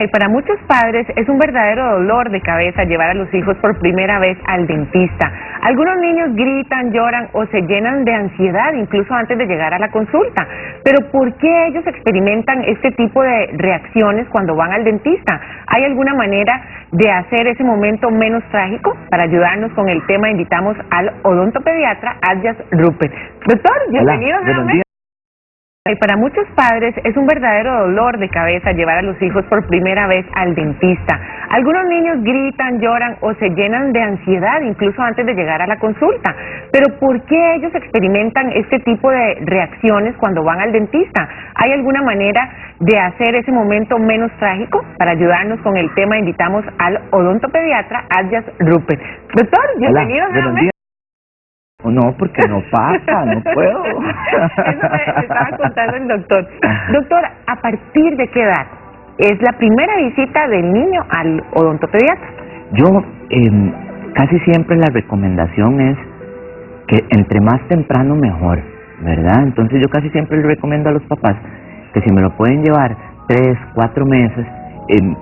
Y para muchos padres es un verdadero dolor de cabeza llevar a los hijos por primera vez al dentista. Algunos niños gritan, lloran o se llenan de ansiedad incluso antes de llegar a la consulta. Pero ¿por qué ellos experimentan este tipo de reacciones cuando van al dentista? ¿Hay alguna manera de hacer ese momento menos trágico? Para ayudarnos con el tema invitamos al odontopediatra Adjas Rupert. Doctor, bienvenido nuevamente. Y para muchos padres es un verdadero dolor de cabeza llevar a los hijos por primera vez al dentista. Algunos niños gritan, lloran o se llenan de ansiedad incluso antes de llegar a la consulta. Pero ¿por qué ellos experimentan este tipo de reacciones cuando van al dentista? ¿Hay alguna manera de hacer ese momento menos trágico? Para ayudarnos con el tema invitamos al odontopediatra Adjas Rupert. Doctor, bienvenido nuevamente. No, porque no pasa, no puedo. Eso me estaba contando el doctor. Doctor, ¿a partir de qué edad es la primera visita del niño al odontopediatra? Yo, casi siempre la recomendación es que entre más temprano mejor, ¿verdad? Entonces yo casi siempre le recomiendo a los papás que si me lo pueden llevar 3, 4 meses,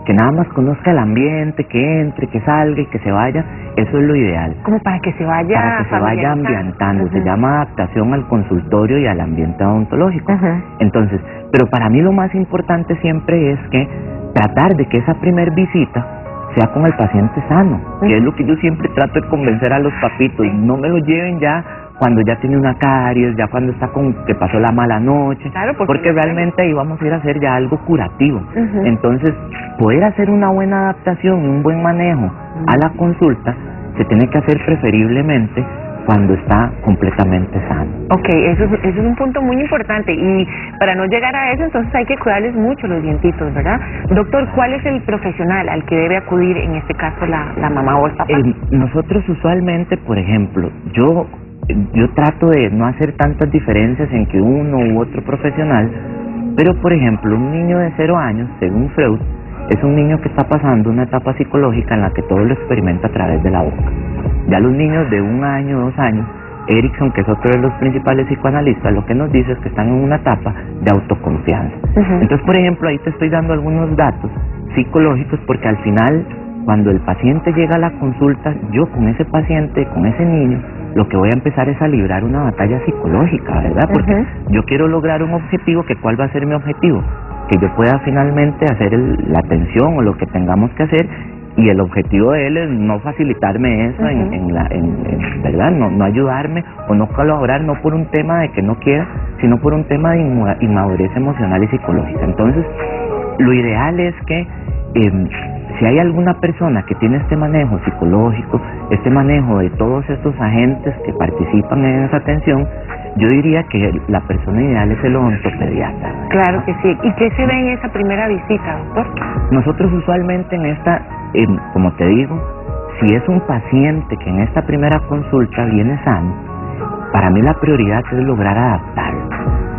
que nada más conozca el ambiente, que entre, que salga y que se vaya, eso es lo ideal. Como para que se vaya... Para que se vaya ambientando, se llama adaptación al consultorio y al ambiente odontológico. Entonces, pero para mí lo más importante siempre es que tratar de que esa primer visita sea con el paciente sano, que es lo que yo siempre trato de convencer a los papitos, no me lo lleven ya cuando ya tiene una caries, ya cuando está con que pasó la mala noche, claro, porque realmente ahí vamos a ir a hacer ya algo curativo. Entonces, poder hacer una buena adaptación y un buen manejo a la consulta se tiene que hacer preferiblemente cuando está completamente sano. Ok, eso es un punto muy importante, y para no llegar a eso, entonces hay que cuidarles mucho los dientitos, ¿verdad? Doctor, ¿cuál es el profesional al que debe acudir, en este caso la mamá o el papá? Nosotros usualmente, por ejemplo, yo trato de no hacer tantas diferencias en que uno u otro profesional, pero por ejemplo, un niño de 0 años, según Freud, es un niño que está pasando una etapa psicológica en la que todo lo experimenta a través de la boca. Ya los niños de 1 año, 2 años, Erikson, que es otro de los principales psicoanalistas, lo que nos dice es que están en una etapa de autoconfianza. Entonces, por ejemplo, ahí te estoy dando algunos datos psicológicos, porque al final, cuando el paciente llega a la consulta, yo con ese paciente, con ese niño, lo que voy a empezar es a librar una batalla psicológica, ¿verdad? Porque yo quiero lograr un objetivo, que ¿cuál va a ser mi objetivo? Que yo pueda finalmente hacer la atención o lo que tengamos que hacer, y el objetivo de él es no facilitarme eso, ¿verdad? No ayudarme o no colaborar, no por un tema de que no quiera, sino por un tema de inmadurez emocional y psicológica. Entonces, lo ideal es que si hay alguna persona que tiene este manejo psicológico, este manejo de todos estos agentes que participan en esa atención, yo diría que la persona ideal es el odontopediatra. Claro que sí. ¿Y qué se ve en esa primera visita, doctor? Nosotros usualmente en esta, como te digo, si es un paciente que en esta primera consulta viene sano, para mí la prioridad es lograr adaptarlo,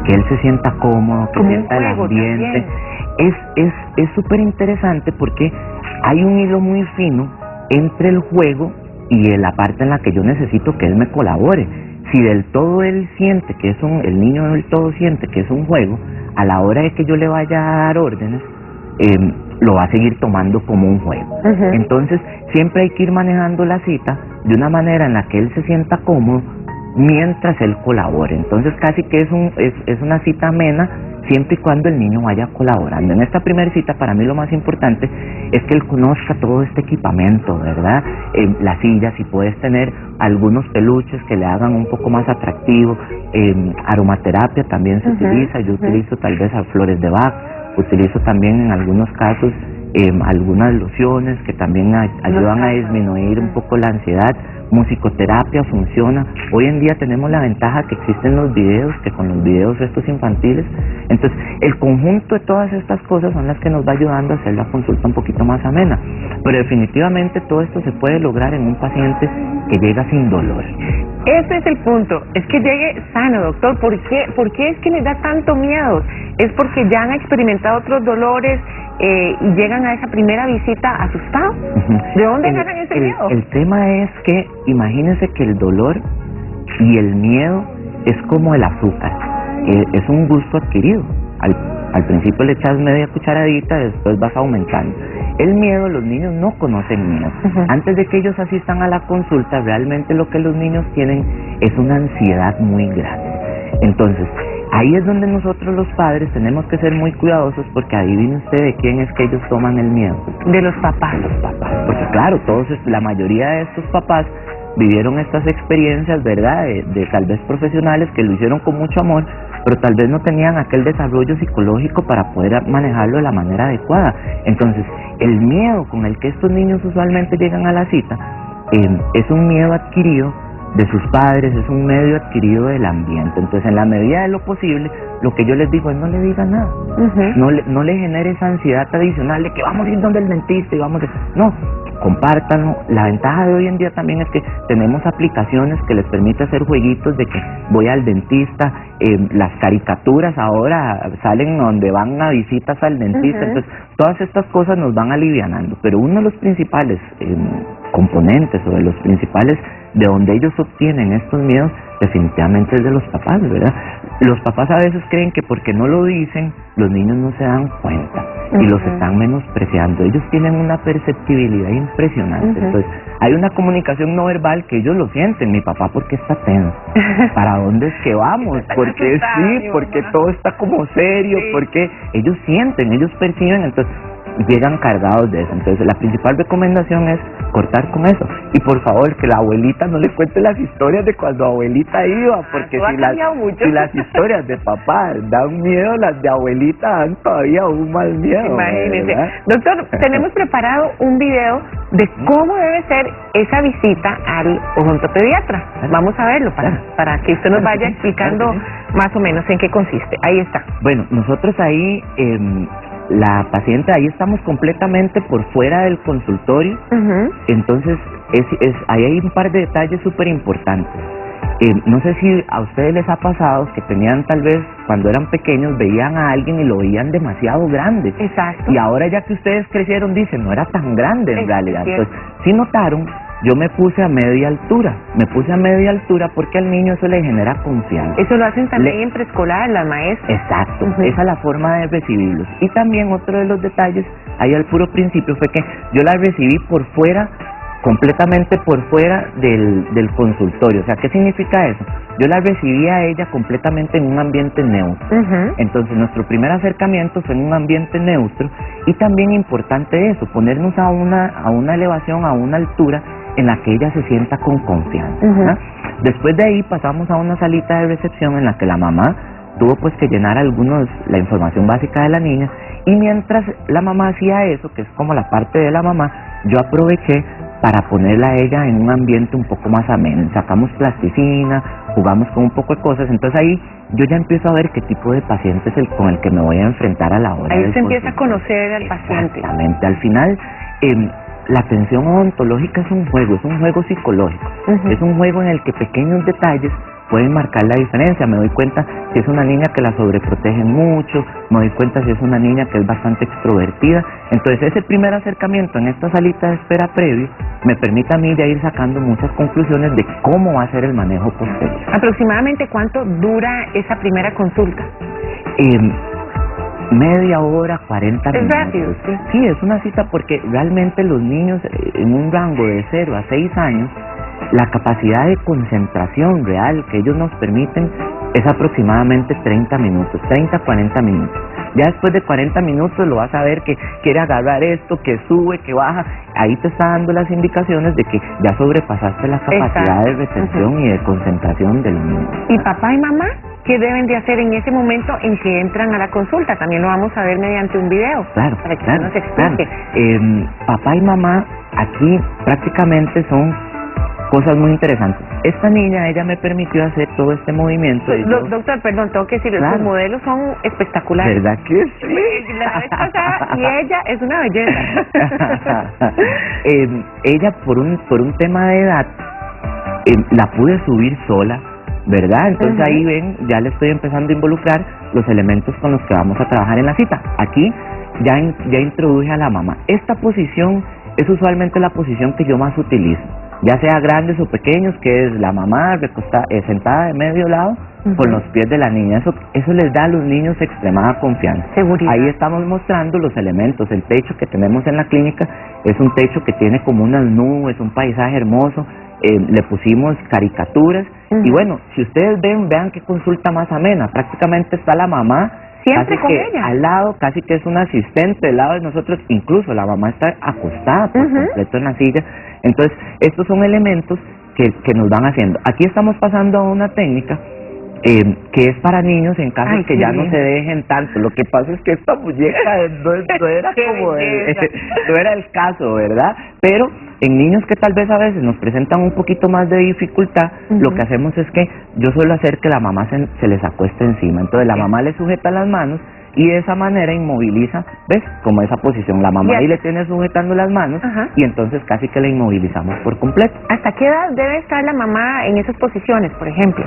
que él se sienta cómodo, que sienta el ambiente. Es súper interesante porque hay un hilo muy fino entre el juego y la parte en la que yo necesito que él me colabore. Si del todo él siente que el niño del todo siente que es un juego, a la hora de que yo le vaya a dar órdenes, lo va a seguir tomando como un juego. Entonces, siempre hay que ir manejando la cita de una manera en la que él se sienta cómodo mientras él colabore. Entonces, casi que es una cita amena, siempre y cuando el niño vaya colaborando. En esta primera cita, para mí lo más importante es que él conozca todo este equipamiento, ¿verdad? Las sillas, si puedes tener algunos peluches que le hagan un poco más atractivo. Aromaterapia también se utiliza. Yo utilizo tal vez a flores de Bach, utilizo también en algunos casos algunas lociones que también ayudan a disminuir un poco la ansiedad. Musicoterapia funciona. Hoy en día tenemos la ventaja que existen los videos, que con los videos estos infantiles, entonces el conjunto de todas estas cosas son las que nos va ayudando a hacer la consulta un poquito más amena. Pero definitivamente todo esto se puede lograr en un paciente que llega sin dolor. Ese es el punto, es que llegue sano, doctor. ¿Por qué es que les da tanto miedo? ¿Es porque ya han experimentado otros dolores y llegan a esa primera visita asustados? ¿De dónde agarran ese miedo? El tema es que imagínense que el dolor y el miedo es como el azúcar, es un gusto adquirido. Al principio le echas media cucharadita, después vas aumentando. El miedo, los niños no conocen miedo. Antes de que ellos asistan a la consulta, realmente lo que los niños tienen es una ansiedad muy grande. Entonces, ahí es donde nosotros los padres tenemos que ser muy cuidadosos, porque adivine usted de quién es que ellos toman el miedo. De los papás. De los papás. Porque claro, la mayoría de estos papás vivieron estas experiencias, ¿verdad? De tal vez profesionales que lo hicieron con mucho amor, pero tal vez no tenían aquel desarrollo psicológico para poder manejarlo de la manera adecuada. Entonces, el miedo con el que estos niños usualmente llegan a la cita es un miedo adquirido de sus padres, es un medio adquirido del ambiente. Entonces, en la medida de lo posible, lo que yo les digo es no le diga nada. No le genere esa ansiedad adicional de que vamos a ir donde el dentista y vamos a... No, compártanlo. La ventaja de hoy en día también es que tenemos aplicaciones que les permiten hacer jueguitos de que voy al dentista, las caricaturas ahora salen donde van a visitas al dentista. Entonces, todas estas cosas nos van alivianando, pero uno de los principales componentes o de los principales de donde ellos obtienen estos miedos definitivamente es de los papás, ¿verdad? Los papás a veces creen que porque no lo dicen, los niños no se dan cuenta y los están menospreciando. Ellos tienen una perceptibilidad impresionante. Entonces, hay una comunicación no verbal que ellos lo sienten. Mi papá, ¿por qué está tenso? ¿Para dónde es que vamos? ¿Por qué sí? ¿Por qué todo está como serio? Porque ellos sienten, ellos perciben, entonces llegan cargados de eso. Entonces, la principal recomendación es cortar con eso. Y por favor, que la abuelita no le cuente las historias de cuando abuelita iba, porque si las historias de papá dan miedo, las de abuelita dan todavía aún más miedo. Imagínese. ¿Verdad? Doctor, tenemos preparado un video de cómo debe ser esa visita al odontopediatra. Vamos a verlo para que usted nos vaya explicando más o menos en qué consiste. Ahí está. Bueno, nosotros ahí... la paciente, ahí estamos completamente por fuera del consultorio. Entonces ahí hay un par de detalles súper importantes. No sé si a ustedes les ha pasado que tenían tal vez cuando eran pequeños, veían a alguien y lo veían demasiado grande. Exacto. Y ahora ya que ustedes crecieron dicen, no era tan grande en realidad. Entonces, si notaron, yo me puse a media altura. Me puse a media altura porque al niño eso le genera confianza. Eso lo hacen también en preescolar, las maestras. Exacto, esa es la forma de recibirlos. Y también otro de los detalles, ahí al puro principio, fue que yo la recibí por fuera, completamente por fuera del consultorio. O sea, ¿qué significa eso? Yo la recibí a ella completamente en un ambiente neutro. Entonces, nuestro primer acercamiento fue en un ambiente neutro. Y también importante eso, ponernos a una elevación, a una altura en la que ella se sienta con confianza. Después de ahí pasamos a una salita de recepción en la que la mamá tuvo pues que llenar la información básica de la niña, y mientras la mamá hacía eso, que es como la parte de la mamá, yo aproveché para ponerla a ella en un ambiente un poco más ameno. Sacamos plasticina, jugamos con un poco de cosas, entonces ahí yo ya empiezo a ver qué tipo de paciente es el con el que me voy a enfrentar a la hora. Ahí se empieza a conocer al paciente. Exactamente, al final la atención odontológica es un juego psicológico, es un juego en el que pequeños detalles pueden marcar la diferencia. Me doy cuenta si es una niña que la sobreprotegen mucho, me doy cuenta si es una niña que es bastante extrovertida. Entonces ese primer acercamiento en esta salita de espera previo me permite a mí ya ir sacando muchas conclusiones de cómo va a ser el manejo posterior. ¿Aproximadamente cuánto dura esa primera consulta? Media hora, 40 minutos. Es rápido, sí. Sí, es una cita porque realmente los niños en un rango de 0 a 6 años, la capacidad de concentración real que ellos nos permiten es aproximadamente 30 minutos, 30 40 minutos. Ya después de 40 minutos lo vas a ver que quiere agarrar esto, que sube, que baja. Ahí te está dando las indicaciones de que ya sobrepasaste la capacidad de retención y de concentración del niño. ¿Y papá y mamá qué deben de hacer en ese momento en que entran a la consulta? También lo vamos a ver mediante un video. Claro, para que nos explique. Papá y mamá aquí prácticamente son cosas muy interesantes. Esta niña, ella me permitió hacer todo este movimiento. Doctor, perdón, tengo que decirlo, sus modelos son espectaculares. ¿Verdad que sí? La vez pasada, y ella es una belleza. Ella, por un tema de edad, la pude subir sola, ¿verdad? Entonces ahí ven, ya le estoy empezando a involucrar los elementos con los que vamos a trabajar en la cita. Aquí ya introduje a la mamá. Esta posición es usualmente la posición que yo más utilizo. ya sea grandes o pequeños, que es la mamá sentada de medio lado con los pies de la niña. Eso les da a los niños extremada confianza. Seguridad. Ahí estamos mostrando los elementos. El techo que tenemos en la clínica es un techo que tiene como unas nubes, un paisaje hermoso. Le pusimos caricaturas y bueno, si ustedes vean qué consulta más amena. Prácticamente está la mamá siempre casi con que ella, al lado, casi que es una asistente del lado de nosotros. Incluso la mamá está acostada por completo en la silla. Entonces estos son elementos que nos van haciendo. Aquí estamos pasando a una técnica que es para niños en casos que ya no se dejen tanto. Lo que pasa es que esta muñeca no era como no era el caso, ¿verdad? Pero en niños que tal vez a veces nos presentan un poquito más de dificultad, lo que hacemos es que yo suelo hacer que la mamá se les acueste encima. Entonces la mamá le sujeta las manos y de esa manera inmoviliza, ¿ves? Como esa posición, la mamá ahí le tiene sujetando las manos y entonces casi que la inmovilizamos por completo. ¿Hasta qué edad debe estar la mamá en esas posiciones, por ejemplo?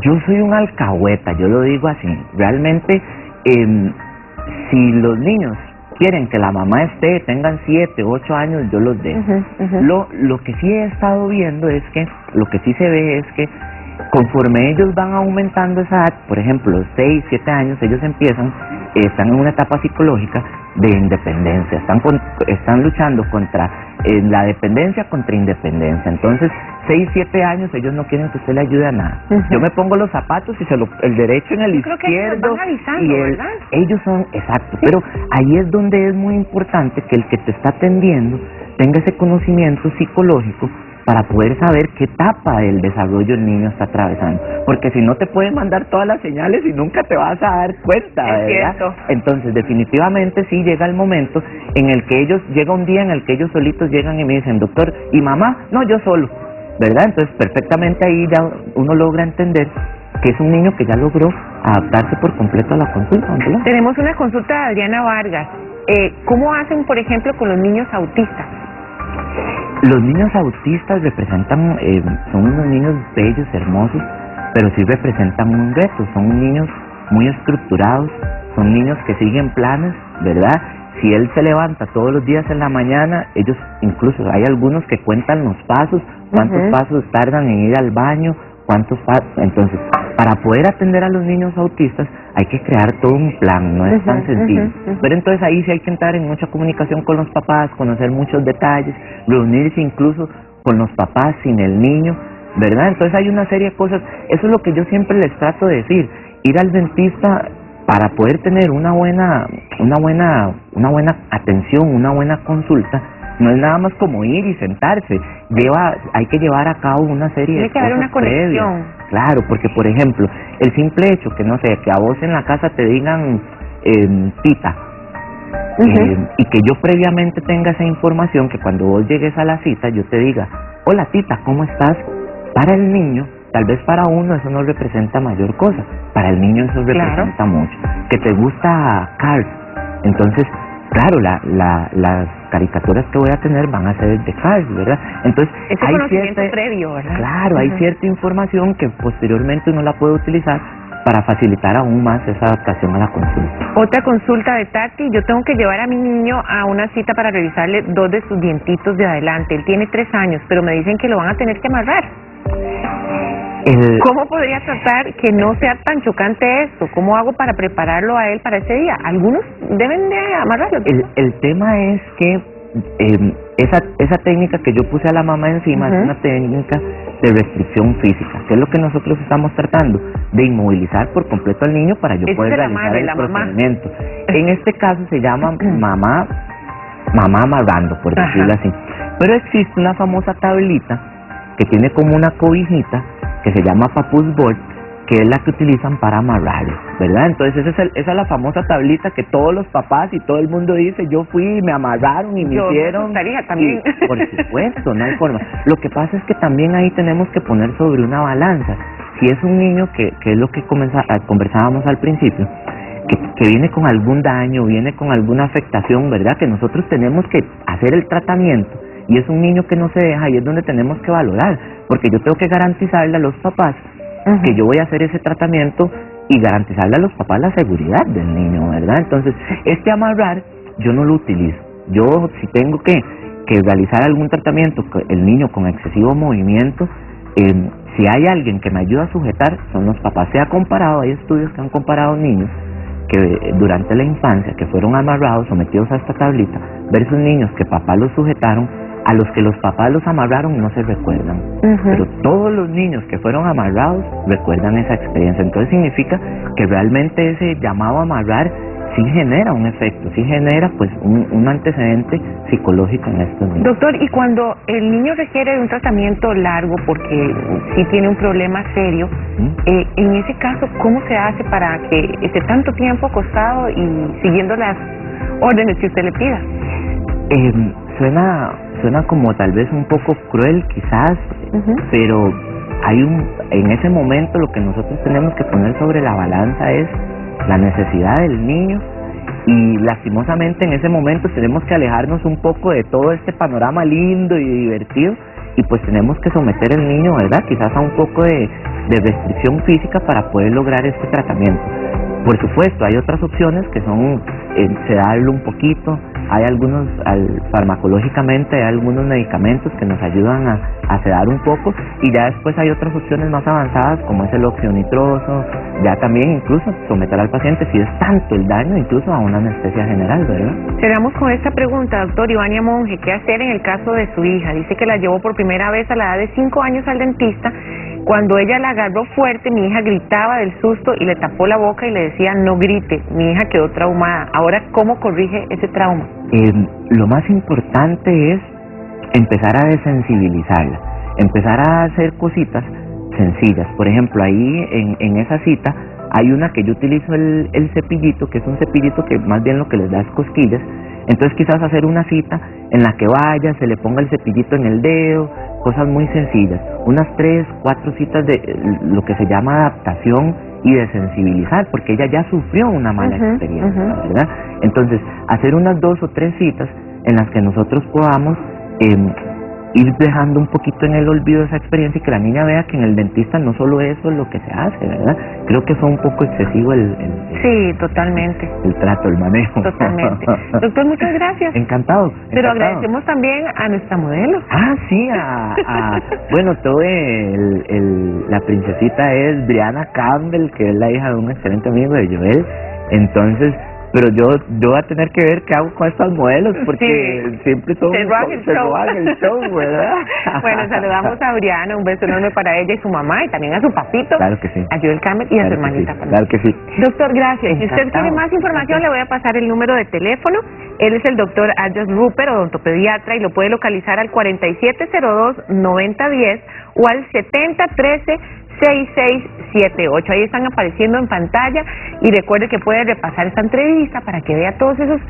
Yo soy un alcahueta, yo lo digo así. Realmente, si los niños quieren que la mamá tengan 7, 8 años, yo los dejo. Lo que sí he estado viendo es que, lo que sí se ve es que conforme ellos van aumentando esa edad, por ejemplo, 6, 7 años, ellos están en una etapa psicológica de independencia, están luchando contra la dependencia contra independencia. Entonces 6, 7 años ellos no quieren que usted le ayude a nada. Yo me pongo los zapatos y el derecho en el izquierdo y ellos son exacto, pero ahí es donde es muy importante que el que te está atendiendo tenga ese conocimiento psicológico para poder saber qué etapa del desarrollo el niño está atravesando, porque si no te pueden mandar todas las señales y nunca te vas a dar cuenta, ¿verdad? Entonces definitivamente sí llega el momento en el que llega un día en el que ellos solitos llegan y me dicen, doctor, ¿y mamá? No, yo solo, ¿verdad? Entonces perfectamente ahí ya uno logra entender que es un niño que ya logró adaptarse por completo a la consulta, ¿verdad? Tenemos una consulta de Adriana Vargas. ¿Cómo hacen, por ejemplo, con los niños autistas? Los niños autistas representan, son unos niños bellos, hermosos, pero sí representan un reto. Son niños muy estructurados, son niños que siguen planes, ¿verdad? Si él se levanta todos los días en la mañana, ellos incluso hay algunos que cuentan los pasos, cuántos pasos tardan en ir al baño, cuántos pasos. Entonces, para poder atender a los niños autistas hay que crear todo un plan, no es tan sencillo. Pero entonces ahí sí hay que entrar en mucha comunicación con los papás, conocer muchos detalles, reunirse incluso con los papás sin el niño, ¿verdad? Entonces hay una serie de cosas. Eso es lo que yo siempre les trato de decir. Ir al dentista para poder tener una buena atención, una buena consulta, no es nada más como ir y sentarse. Hay que llevar a cabo una serie de cosas. Tiene que haber una conexión. Previas. Claro, porque por ejemplo, el simple hecho que no sé, que a vos en la casa te digan tita, y que yo previamente tenga esa información, que cuando vos llegues a la cita yo te diga, hola tita, ¿cómo estás? Para el niño, tal vez para uno eso no representa mayor cosa, para el niño eso representa mucho. Que te gusta Cars, entonces claro, las caricaturas que voy a tener van a ser de Cars, ¿verdad? Entonces ese hay conocimiento previo, ¿verdad? Claro, hay cierta información que posteriormente uno la puede utilizar para facilitar aún más esa adaptación a la consulta. Otra consulta de Tati, yo tengo que llevar a mi niño a una cita para revisarle 2 de sus dientitos de adelante. Él tiene 3 años, pero me dicen que lo van a tener que amarrar. ¿Cómo podría tratar que no sea tan chocante esto? ¿Cómo hago para prepararlo a él para ese día? Algunos deben de amarrarlo. El tema es que esa técnica que yo puse a la mamá encima es una técnica de restricción física, que es lo que nosotros estamos tratando, de inmovilizar por completo al niño para yo poder realizar el procedimiento. En este caso se llama mamá amarrando, por decirlo así. Pero existe una famosa tablita que tiene como una cobijita que se llama Papoose Board, que es la que utilizan para amarrarlo, ¿verdad? Entonces esa es la famosa tablita que todos los papás y todo el mundo dice, yo fui y me amarraron y me hicieron. También. Y, por supuesto, no hay forma. Lo que pasa es que también ahí tenemos que poner sobre una balanza. Si es un niño que es lo que conversábamos al principio, que viene con algún daño, viene con alguna afectación, ¿verdad? Que nosotros tenemos que hacer el tratamiento, y es un niño que no se deja, y es donde tenemos que valorar, porque yo tengo que garantizarle a los papás que yo voy a hacer ese tratamiento y garantizarle a los papás la seguridad del niño, ¿verdad? Entonces, este amarrar yo no lo utilizo. Yo, si tengo que que realizar algún tratamiento, el niño con excesivo movimiento, si hay alguien que me ayuda a sujetar, son los papás. Se ha comparado, hay estudios que han comparado niños que durante la infancia, que fueron amarrados, sometidos a esta tablita, versus niños que papás los sujetaron, a los que los papás los amarraron no se recuerdan. Pero todos los niños que fueron amarrados recuerdan esa experiencia. Entonces significa que realmente ese llamado a amarrar sí genera un efecto, sí genera pues un antecedente psicológico en estos niños. Doctor, y cuando el niño requiere de un tratamiento largo porque sí tiene un problema serio, en ese caso, ¿cómo se hace para que esté tanto tiempo acostado y siguiendo las órdenes que usted le pida? Suena como tal vez un poco cruel quizás, pero en ese momento lo que nosotros tenemos que poner sobre la balanza es la necesidad del niño, y lastimosamente en ese momento tenemos que alejarnos un poco de todo este panorama lindo y divertido, y pues tenemos que someter al niño, ¿verdad?, quizás a un poco de restricción física para poder lograr este tratamiento. Por supuesto, hay otras opciones que son sedarlo un poquito, hay algunos, farmacológicamente hay algunos medicamentos que nos ayudan a sedar un poco, y ya después hay otras opciones más avanzadas como es el óxido nitroso, ya también incluso someter al paciente, si es tanto el daño, incluso a una anestesia general, ¿verdad? Cerramos con esta pregunta, doctor Ivania Monge, ¿qué hacer en el caso de su hija? Dice que la llevó por primera vez a la edad de 5 años al dentista. Cuando ella la agarró fuerte, mi hija gritaba del susto y le tapó la boca y le decía no grite. Mi hija quedó traumada. Ahora, ¿cómo corrige ese trauma? Lo más importante es empezar a desensibilizarla, empezar a hacer cositas sencillas. Por ejemplo, ahí en esa cita hay una que yo utilizo el cepillito, que es un cepillito que más bien lo que les da es cosquillas. Entonces quizás hacer una cita en la que vaya, se le ponga el cepillito en el dedo, cosas muy sencillas, unas 3, 4 citas de lo que se llama adaptación y de sensibilizar, porque ella ya sufrió una mala experiencia, ¿verdad? Entonces, hacer unas 2 o 3 citas en las que nosotros podamos ir dejando un poquito en el olvido esa experiencia, y que la niña vea que en el dentista no solo eso es lo que se hace, ¿verdad? Creo que fue un poco excesivo sí, totalmente. El trato, el manejo. Totalmente. Doctor, muchas gracias. Encantado. Pero agradecemos también a nuestra modelo. Sí, bueno, la princesita es Brianna Campbell, que es la hija de un excelente amigo de Joel. Entonces, pero yo voy a tener que ver qué hago con estas modelos, porque siempre son se roban el show, ¿verdad? Bueno, saludamos a Brianna, un beso enorme para ella y su mamá, y también a su papito, claro que sí, a Joel Campbell y a su hermanita. Sí, claro que sí. Doctor, gracias. Encantado. Si usted quiere más información, le voy a pasar el número de teléfono. Él es el doctor Adjust Rupert, odontopediatra, y lo puede localizar al 4702-9010 o al 7013-6678. Ahí están apareciendo en pantalla, y recuerde que puede repasar esta entrevista para que vea todos esos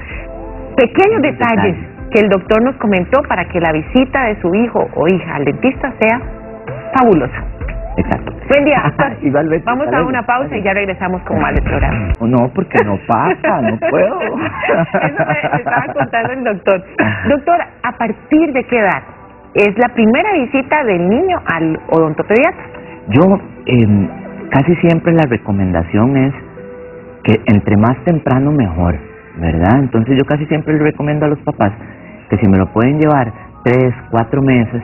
pequeños detalles que el doctor nos comentó para que la visita de su hijo o hija al dentista sea fabulosa. Exacto. Buen día, doctor. Igualmente. Vamos a una pausa y ya regresamos con más del programa. No, porque no pasa, no puedo. Eso me estaba contando el doctor. Doctor, ¿a partir de qué edad es la primera visita del niño al odontopediatra? Yo, casi siempre la recomendación es que entre más temprano mejor, ¿verdad? Entonces yo casi siempre le recomiendo a los papás que si me lo pueden llevar 3, 4 meses,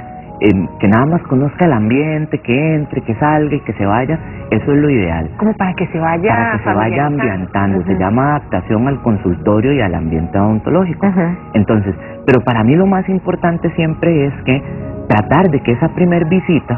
que nada más conozca el ambiente, que entre, que salga y que se vaya, eso es lo ideal. Como para que se vaya ambientando, se llama adaptación al consultorio y al ambiente odontológico. Entonces, pero para mí lo más importante siempre es que tratar de que esa primer visita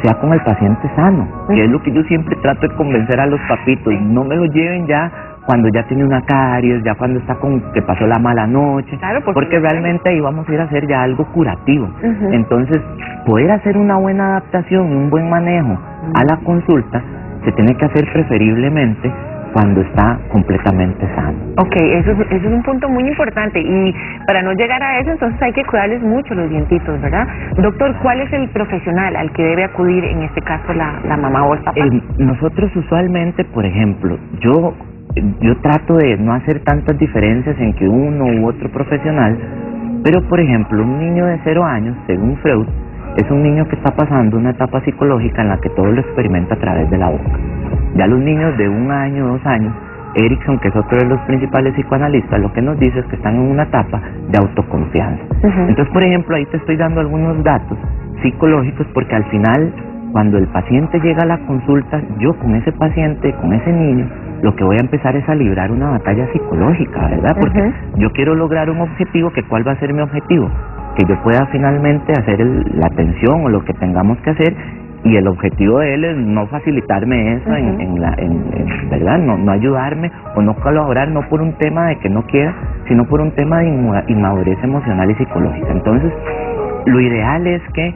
sea con el paciente sano, que es lo que yo siempre trato de convencer a los papitos. No me lo lleven ya cuando ya tiene una caries, ya cuando está que pasó la mala noche, claro, porque realmente ahí vamos a ir a hacer ya algo curativo. Entonces, poder hacer una buena adaptación y un buen manejo a la consulta se tiene que hacer preferiblemente cuando está completamente sano. Ok, eso es un punto muy importante, y para no llegar a eso, entonces hay que cuidarles mucho los dientitos, ¿verdad? Doctor, ¿cuál es el profesional al que debe acudir, en este caso la mamá o el papá? Nosotros usualmente, por ejemplo, yo trato de no hacer tantas diferencias en que uno u otro profesional, pero por ejemplo, un niño de 0 años, según Freud, es un niño que está pasando una etapa psicológica en la que todo lo experimenta a través de la boca. Ya los niños de 1 año, 2 años, Erikson, que es otro de los principales psicoanalistas, lo que nos dice es que están en una etapa de autoconfianza. Entonces, por ejemplo, ahí te estoy dando algunos datos psicológicos, porque al final, cuando el paciente llega a la consulta, yo con ese paciente, con ese niño, lo que voy a empezar es a librar una batalla psicológica, ¿verdad? Porque yo quiero lograr un objetivo, que ¿cuál va a ser mi objetivo? Que yo pueda finalmente hacer la atención o lo que tengamos que hacer, y el objetivo de él es no facilitarme eso, ¿verdad? No ayudarme o no colaborar, no por un tema de que no quiera, sino por un tema de inmadurez emocional y psicológica. Entonces, lo ideal es que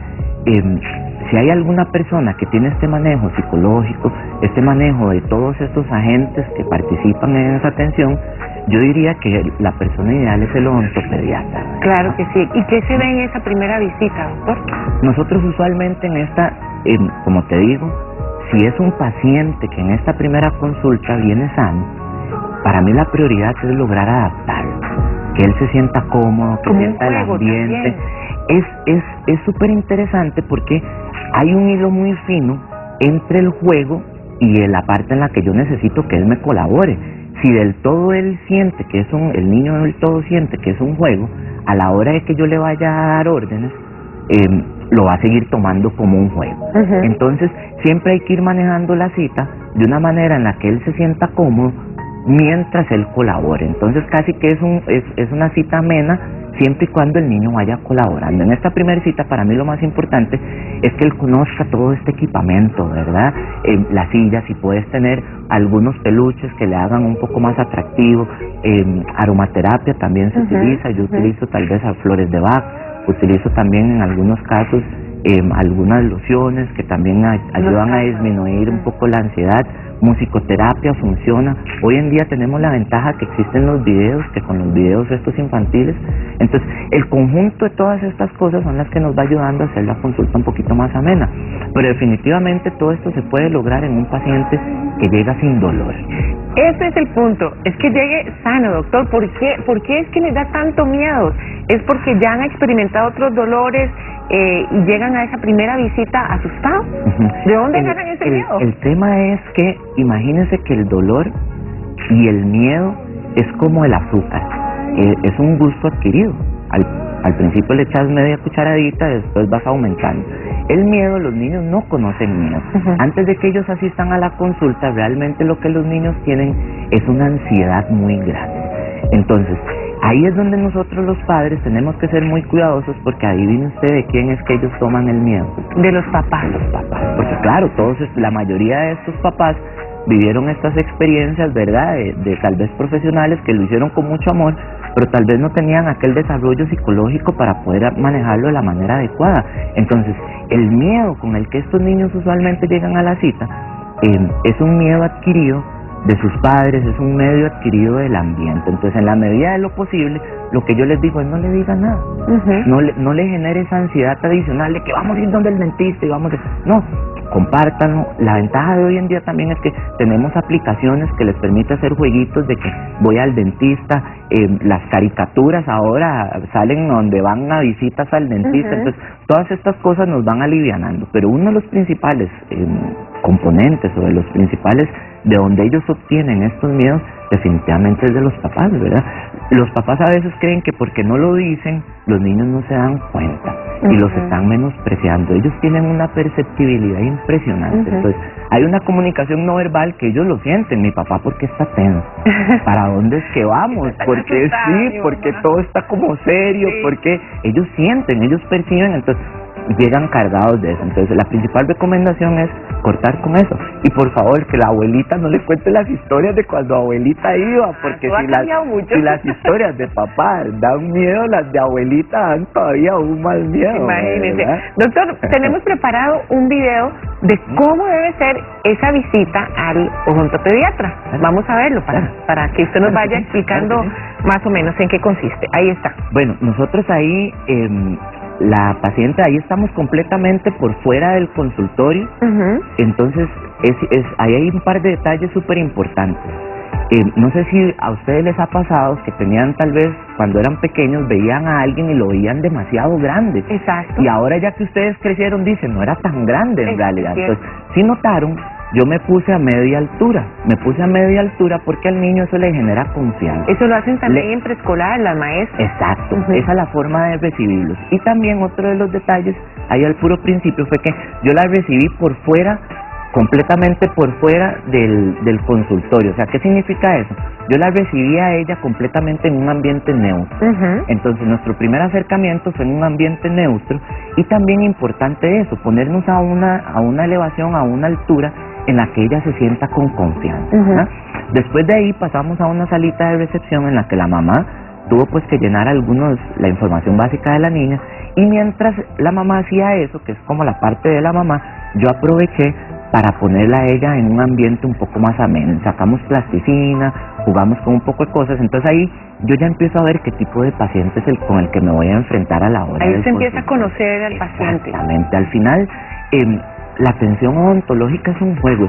si hay alguna persona que tiene este manejo psicológico, este manejo de todos estos agentes que participan en esa atención, yo diría que la persona ideal es el odontopediatra. Claro que sí. ¿Y qué se ve en esa primera visita, doctor? Nosotros usualmente en esta, como te digo, si es un paciente que en esta primera consulta viene sano, para mí la prioridad es lograr adaptarlo, que él se sienta cómodo, que sienta el ambiente. Es súper interesante porque hay un hilo muy fino entre el juego y la parte en la que yo necesito que él me colabore. Si del todo él siente que el niño del todo siente que es un juego, a la hora de que yo le vaya a dar órdenes, lo va a seguir tomando como un juego. Entonces, siempre hay que ir manejando la cita de una manera en la que él se sienta cómodo mientras él colabore. Entonces, casi que es una cita amena, siempre y cuando el niño vaya colaborando. En esta primera cita, para mí lo más importante es que él conozca todo este equipamiento, ¿verdad? Las sillas, si puedes tener algunos peluches que le hagan un poco más atractivo. Aromaterapia también se utiliza. Yo utilizo tal vez a flores de Bach, utilizo también en algunos casos algunas lociones que también ayudan a disminuir un poco la ansiedad. Musicoterapia funciona. Hoy en día tenemos la ventaja que existen los videos, que con los videos estos infantiles, entonces el conjunto de todas estas cosas son las que nos va ayudando a hacer la consulta un poquito más amena. Pero definitivamente todo esto se puede lograr en un paciente que llega sin dolor. Ese es el punto, es que llegue sano, doctor. ¿Por qué es que les da tanto miedo? ¿Es porque ya han experimentado otros dolores y llegan a esa primera visita asustados? ¿De dónde ganan ese miedo? El tema es que imagínense que el dolor y el miedo es como el azúcar, es un gusto adquirido. Al principio le echas media cucharadita, después vas aumentando. El miedo, los niños no conocen miedo. Antes de que ellos asistan a la consulta, realmente lo que los niños tienen es una ansiedad muy grande. Entonces, ahí es donde nosotros los padres tenemos que ser muy cuidadosos, porque adivine usted de quién es que ellos toman el miedo. De los papás. De los papás. Porque claro, la mayoría de estos papás vivieron estas experiencias, ¿verdad? De tal vez profesionales que lo hicieron con mucho amor, pero tal vez no tenían aquel desarrollo psicológico para poder manejarlo de la manera adecuada. Entonces, el miedo con el que estos niños usualmente llegan a la cita es un miedo adquirido de sus padres, es un medio adquirido del ambiente. Entonces, en la medida de lo posible, lo que yo les digo es no le digan nada, no le genere esa ansiedad adicional de que vamos a ir donde el dentista y no, compártanlo. La ventaja de hoy en día también es que tenemos aplicaciones que les permiten hacer jueguitos de que voy al dentista, las caricaturas ahora salen donde van a visitas al dentista, entonces todas estas cosas nos van alivianando, pero uno de los principales componentes o de los principales de donde ellos obtienen estos miedos definitivamente es de los papás, ¿verdad? Los papás a veces creen que porque no lo dicen, los niños no se dan cuenta y los están menospreciando. Ellos tienen una perceptibilidad impresionante. Entonces, hay una comunicación no verbal que ellos lo sienten. Mi papá, ¿por qué está tenso? ¿Para dónde es que vamos? Porque sí, porque todo está como serio, porque ellos sienten, ellos perciben, entonces llegan cargados de eso. Entonces, la principal recomendación es cortar con eso. Y por favor, que la abuelita no le cuente las historias de cuando abuelita iba, porque si las historias de papá dan miedo, las de abuelita dan todavía aún más miedo. Imagínense. ¿Verdad? Doctor, tenemos preparado un video de cómo debe ser esa visita al odontopediatra. Vamos a verlo para que usted nos vaya explicando más o menos en qué consiste. Ahí está. Bueno, nosotros ahí... la paciente, ahí estamos completamente por fuera del consultorio, entonces ahí hay un par de detalles súper importantes. No sé si a ustedes les ha pasado que tenían tal vez, cuando eran pequeños, veían a alguien y lo veían demasiado grande. Exacto. Y ahora ya que ustedes crecieron, dicen, no era tan grande en realidad. Cierto. Entonces, sí notaron yo me puse a media altura. Me puse a media altura porque al niño eso le genera confianza. Eso lo hacen también en preescolar, las maestras. Exacto, esa es la forma de recibirlos. Y también otro de los detalles, ahí al puro principio, fue que yo la recibí por fuera, completamente por fuera del consultorio. O sea, ¿qué significa eso? Yo la recibí a ella completamente en un ambiente neutro. Entonces, nuestro primer acercamiento fue en un ambiente neutro, y también importante eso, ponernos a una elevación, a una altura en la que ella se sienta con confianza. Después de ahí pasamos a una salita de recepción en la que la mamá tuvo pues que llenar la información básica de la niña, y mientras la mamá hacía eso, que es como la parte de la mamá, yo aproveché para ponerla a ella en un ambiente un poco más ameno. Sacamos plasticina, jugamos con un poco de cosas, entonces ahí yo ya empiezo a ver qué tipo de paciente es con el que me voy a enfrentar a la hora. Ahí se empieza a conocer al paciente. Exactamente, al final la atención odontológica es un juego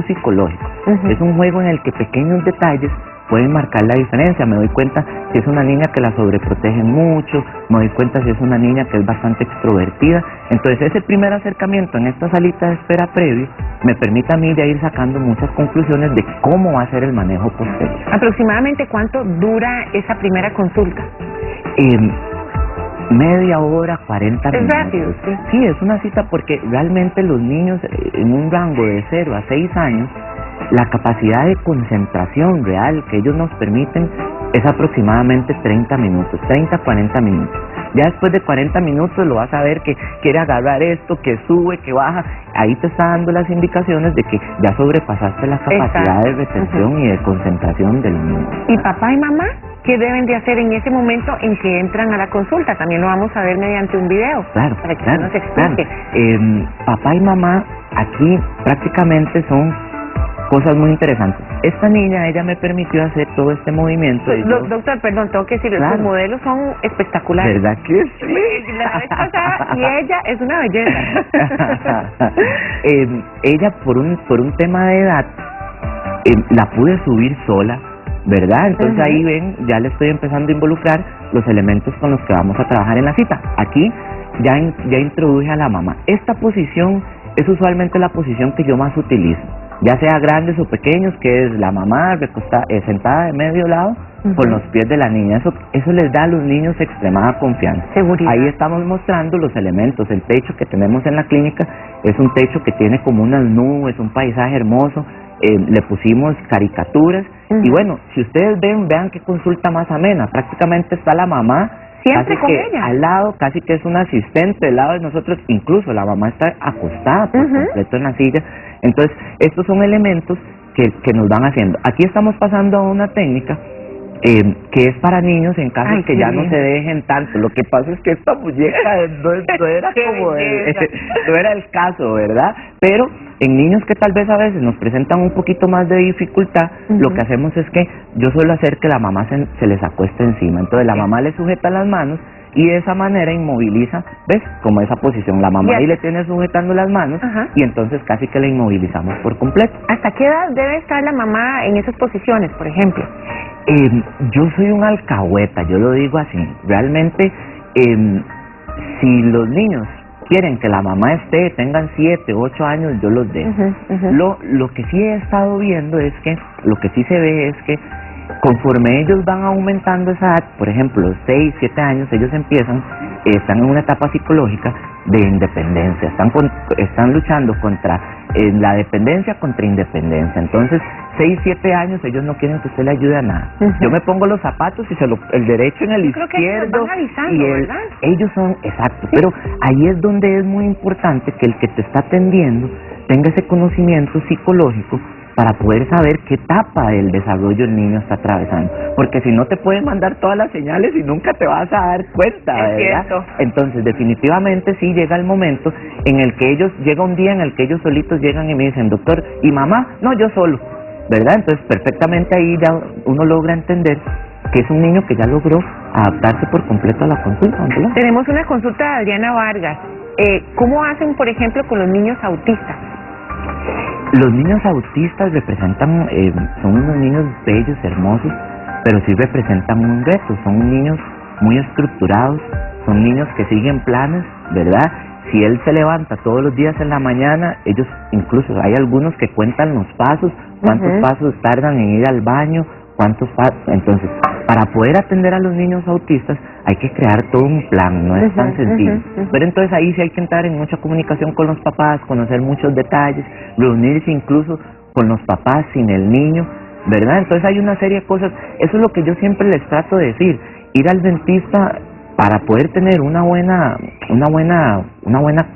psicológico, es un juego en el que pequeños detalles pueden marcar la diferencia. Me doy cuenta si es una niña que la sobreprotegen mucho, me doy cuenta si es una niña que es bastante extrovertida. Entonces ese primer acercamiento en esta salita de espera previo me permite a mí ya ir sacando muchas conclusiones de cómo va a ser el manejo posterior. ¿Aproximadamente cuánto dura esa primera consulta? Media hora, 40 minutos. Es rápido, sí. Sí, es una cita porque realmente los niños en un rango de 0 a 6 años, la capacidad de concentración real que ellos nos permiten es aproximadamente 30 minutos, 30 a 40 minutos. Ya después de 40 minutos lo vas a ver que quiere agarrar esto, que sube, que baja. Ahí te está dando las indicaciones de que ya sobrepasaste la capacidad de retención y de concentración del niño. ¿Y papá y mamá qué deben de hacer en ese momento en que entran a la consulta? También lo vamos a ver mediante un video. Claro, para que claro, nos explique. Claro. Papá y mamá aquí prácticamente son cosas muy interesantes. Esta niña, ella me permitió hacer todo este movimiento. Doctor, perdón, tengo que decirle, claro, sus modelos son espectaculares. ¿Verdad que sí? La vez pasada, y ella es una belleza. Ella, por un tema de edad, la pude subir sola, ¿verdad? Entonces ahí ven, ya le estoy empezando a involucrar los elementos con los que vamos a trabajar en la cita. Aquí ya introduje a la mamá. Esta posición es usualmente la posición que yo más utilizo, ya sea grandes o pequeños, que es la mamá sentada de medio lado con los pies de la niña. Eso les da a los niños extremada confianza. Seguridad. Ahí estamos mostrando los elementos. El techo que tenemos en la clínica es un techo que tiene como unas nubes, un paisaje hermoso. Le pusimos caricaturas y bueno, si ustedes vean qué consulta más amena. Prácticamente está la mamá siempre casi con que ella, al lado, casi que es un asistente al lado de nosotros. Incluso la mamá está acostada por completo en la silla. Entonces estos son elementos que nos van haciendo. Aquí estamos pasando a una técnica que es para niños en casos que ya no se dejen tanto. Lo que pasa es que esta muñeca no era como no era el caso, ¿verdad? Pero en niños que tal vez a veces nos presentan un poquito más de dificultad, lo que hacemos es que yo suelo hacer que la mamá se les acueste encima. Entonces la mamá le sujeta las manos y de esa manera inmoviliza, ¿ves? Como esa posición, la mamá ahí le tiene sujetando las manos y entonces casi que la inmovilizamos por completo. ¿Hasta qué edad debe estar la mamá en esas posiciones, por ejemplo? Yo soy un alcahueta, yo lo digo así. Realmente, si los niños quieren que la mamá tengan 7, 8 años, yo los dejo. Lo que sí he estado viendo es que, lo que sí se ve es que conforme ellos van aumentando esa edad, por ejemplo, los 6, 7 años, ellos están en una etapa psicológica de independencia, están luchando contra la dependencia contra independencia. Entonces 6, 7 años ellos no quieren que usted le ayude a nada. Yo me pongo los zapatos y el derecho en el izquierdo, y ellos son exactos, pero ahí es donde es muy importante que el que te está atendiendo tenga ese conocimiento psicológico para poder saber qué etapa del desarrollo el niño está atravesando, porque si no te puede mandar todas las señales y nunca te vas a dar cuenta, ¿verdad? Cierto. Entonces definitivamente sí llega el momento en el que llega un día en el que ellos solitos llegan y me dicen, doctor, ¿y mamá? No, yo solo, ¿verdad? Entonces perfectamente ahí ya uno logra entender que es un niño que ya logró adaptarse por completo a la consulta, ¿verdad? Tenemos una consulta de Adriana Vargas. ¿Cómo hacen, por ejemplo, con los niños autistas? Los niños autistas son unos niños bellos, hermosos, pero sí representan un reto. Son niños muy estructurados, son niños que siguen planes, ¿verdad? si él se levanta todos los días en la mañana, ellos incluso hay algunos que cuentan los pasos, cuántos pasos tardan en ir al baño, cuántos pasos. Entonces, para poder atender a los niños autistas hay que crear todo un plan, no es tan sencillo. Pero entonces ahí sí hay que entrar en mucha comunicación con los papás, conocer muchos detalles, reunirse incluso con los papás sin el niño, ¿verdad? Entonces hay una serie de cosas. Eso es lo que yo siempre les trato de decir. Ir al dentista para poder tener una buena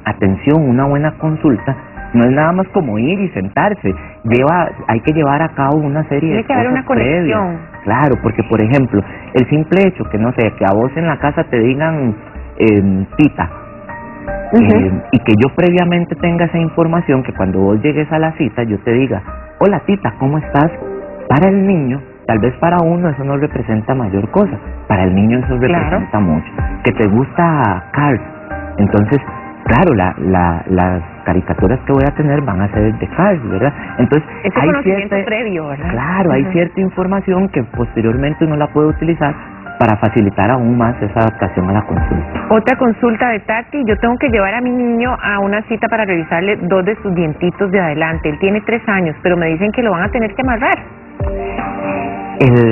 atención, una buena consulta, no es nada más como ir y sentarse. Hay que llevar a cabo una serie de cosas. Tiene que haber una conexión. Claro, porque por ejemplo, el simple hecho que, no sé, que a vos en la casa te digan tita, y que yo previamente tenga esa información, que cuando vos llegues a la cita yo te diga, hola tita, ¿cómo estás? Para el niño, tal vez para uno eso no representa mayor cosa, para el niño eso representa mucho. Que te gusta Cars, entonces, claro, las caricaturas que voy a tener van a ser de Cars, ¿verdad? Entonces, ese hay conocimiento previo, ¿verdad? Claro, hay cierta información que posteriormente uno la puede utilizar para facilitar aún más esa adaptación a la consulta. Otra consulta de Tati, yo tengo que llevar a mi niño a una cita para revisarle 2 de sus dientitos de adelante. Él tiene 3 años, pero me dicen que lo van a tener que amarrar.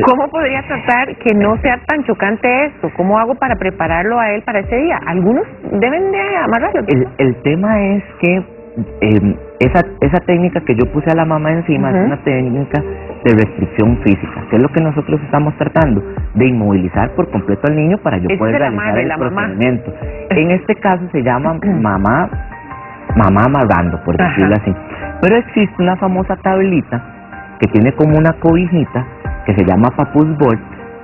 ¿Cómo podría tratar que no sea tan chocante esto? ¿Cómo hago para prepararlo a él para ese día? Algunos deben de amarrarlo. El tema es que esa técnica que yo puse a la mamá encima es una técnica de restricción física, que es lo que nosotros estamos tratando, de inmovilizar por completo al niño para yo poder realizar el procedimiento. En este caso se llama mamá amarrando, por decirlo así. Pero existe una famosa tablita que tiene como una cobijita que se llama Papu's Board,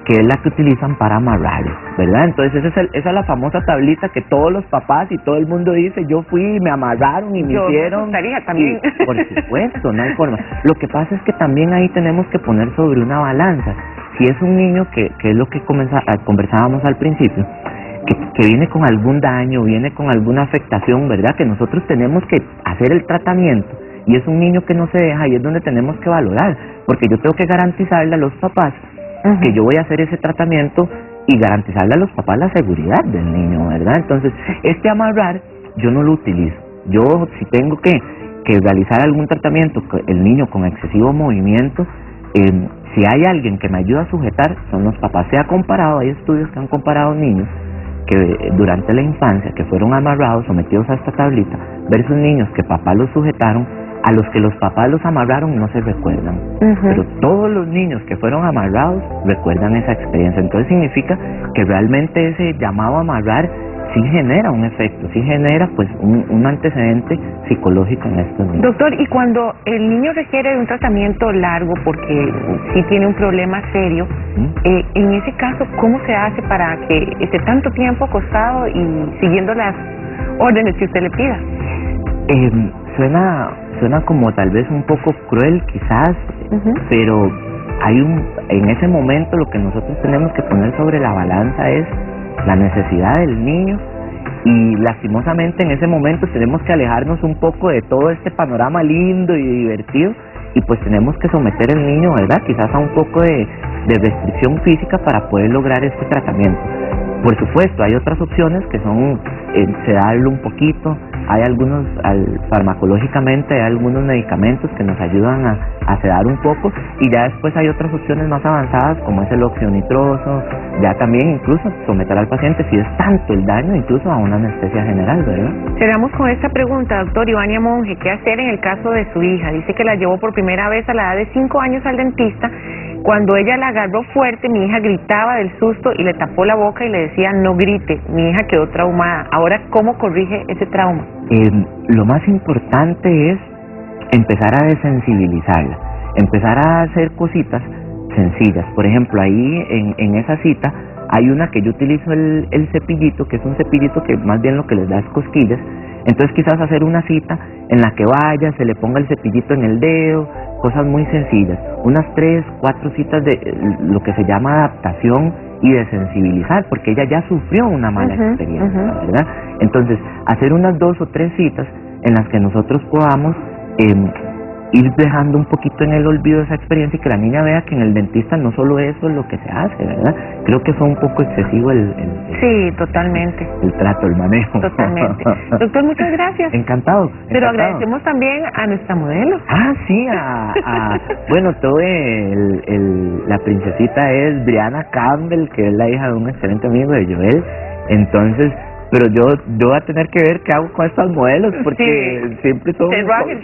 que es la que utilizan para amarrarlos, ¿verdad? Entonces esa es la famosa tablita que todos los papás y todo el mundo dice, yo fui y me amarraron y me hicieron. Yo también. Y, por supuesto, no hay forma. Lo que pasa es que también ahí tenemos que poner sobre una balanza. Si es un niño que es lo que conversábamos al principio, que viene con algún daño, viene con alguna afectación, ¿verdad? Que nosotros tenemos que hacer el tratamiento, y es un niño que no se deja, y es donde tenemos que valorar, porque yo tengo que garantizarle a los papás que yo voy a hacer ese tratamiento y garantizarle a los papás la seguridad del niño, ¿verdad? Entonces, este amarrar yo no lo utilizo. Yo, si tengo que realizar algún tratamiento, el niño con excesivo movimiento, si hay alguien que me ayuda a sujetar, son los papás. Se ha comparado, hay estudios que han comparado niños que durante la infancia, que fueron amarrados, sometidos a esta tablita, versus niños que papás los sujetaron, a los que los papás los amarraron no se recuerdan, pero todos los niños que fueron amarrados recuerdan esa experiencia. Entonces significa que realmente ese llamado a amarrar sí genera un efecto, sí genera pues un antecedente psicológico en estos niños. Doctor, y cuando el niño requiere de un tratamiento largo porque sí tiene un problema serio, en ese caso, ¿cómo se hace para que esté tanto tiempo acostado y siguiendo las órdenes que usted le pida? Suena como tal vez un poco cruel quizás, pero en ese momento lo que nosotros tenemos que poner sobre la balanza es la necesidad del niño, y lastimosamente en ese momento tenemos que alejarnos un poco de todo este panorama lindo y divertido, y pues tenemos que someter al niño, ¿verdad?, quizás a un poco de restricción física para poder lograr este tratamiento. Por supuesto, hay otras opciones que son sedarlo un poquito, hay algunos, farmacológicamente hay algunos medicamentos que nos ayudan a sedar un poco, y ya después hay otras opciones más avanzadas como es el óxido nitroso, ya también incluso someter al paciente, si es tanto el daño, incluso a una anestesia general, ¿verdad? Cerramos con esta pregunta, doctor Ivania Monge, ¿qué hacer en el caso de su hija? Dice que la llevó por primera vez a la edad de 5 años al dentista. Cuando ella la agarró fuerte, mi hija gritaba del susto y le tapó la boca y le decía no grite. Mi hija quedó traumada. Ahora, ¿cómo corrige ese trauma? Lo más importante es empezar a desensibilizarla, empezar a hacer cositas sencillas. Por ejemplo, ahí en esa cita hay una que yo utilizo el cepillito, que es un cepillito que más bien lo que les da es cosquillas. Entonces quizás hacer una cita en la que vaya, se le ponga el cepillito en el dedo, cosas muy sencillas, unas 3, 4 citas de lo que se llama adaptación y de sensibilizar, porque ella ya sufrió una mala experiencia, ¿verdad? Entonces, hacer unas 2 o 3 citas en las que nosotros podamos ir dejando un poquito en el olvido esa experiencia y que la niña vea que en el dentista no solo eso es lo que se hace, ¿verdad? Creo que fue un poco excesivo Sí, totalmente. el trato, el manejo. Totalmente. Doctor, muchas gracias. Encantado. Pero agradecemos también a nuestra modelo. Ah, sí, bueno, la princesita es Brianna Campbell, que es la hija de un excelente amigo de Joel. Entonces, pero yo voy a tener que ver qué hago con estas modelos, porque sí, siempre son se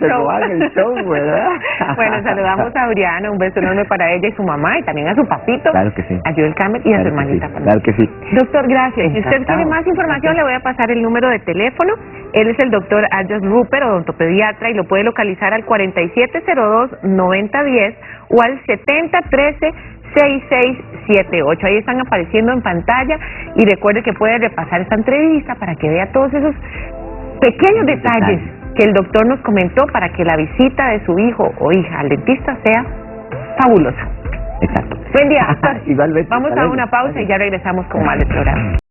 roban el show, ¿verdad? Bueno, saludamos a Brianna, un beso enorme para ella y su mamá, y también a su papito, claro que sí, a Joel Campbell y a su hermanita. Sí, claro que sí. Doctor, gracias. Encantado. Si usted quiere más información, le voy a pasar el número de teléfono. Él es el doctor Adjust Rupert, odontopediatra, y lo puede localizar al 4702-9010 o al 7013-6678. Ahí están apareciendo en pantalla, y recuerde que puede repasar esta entrevista para que vea todos esos pequeños detalles que el doctor nos comentó para que la visita de su hijo o hija al dentista sea fabulosa. Exacto. Buen día, doctor. Igualmente. Vamos a una pausa y ya regresamos con más del programa.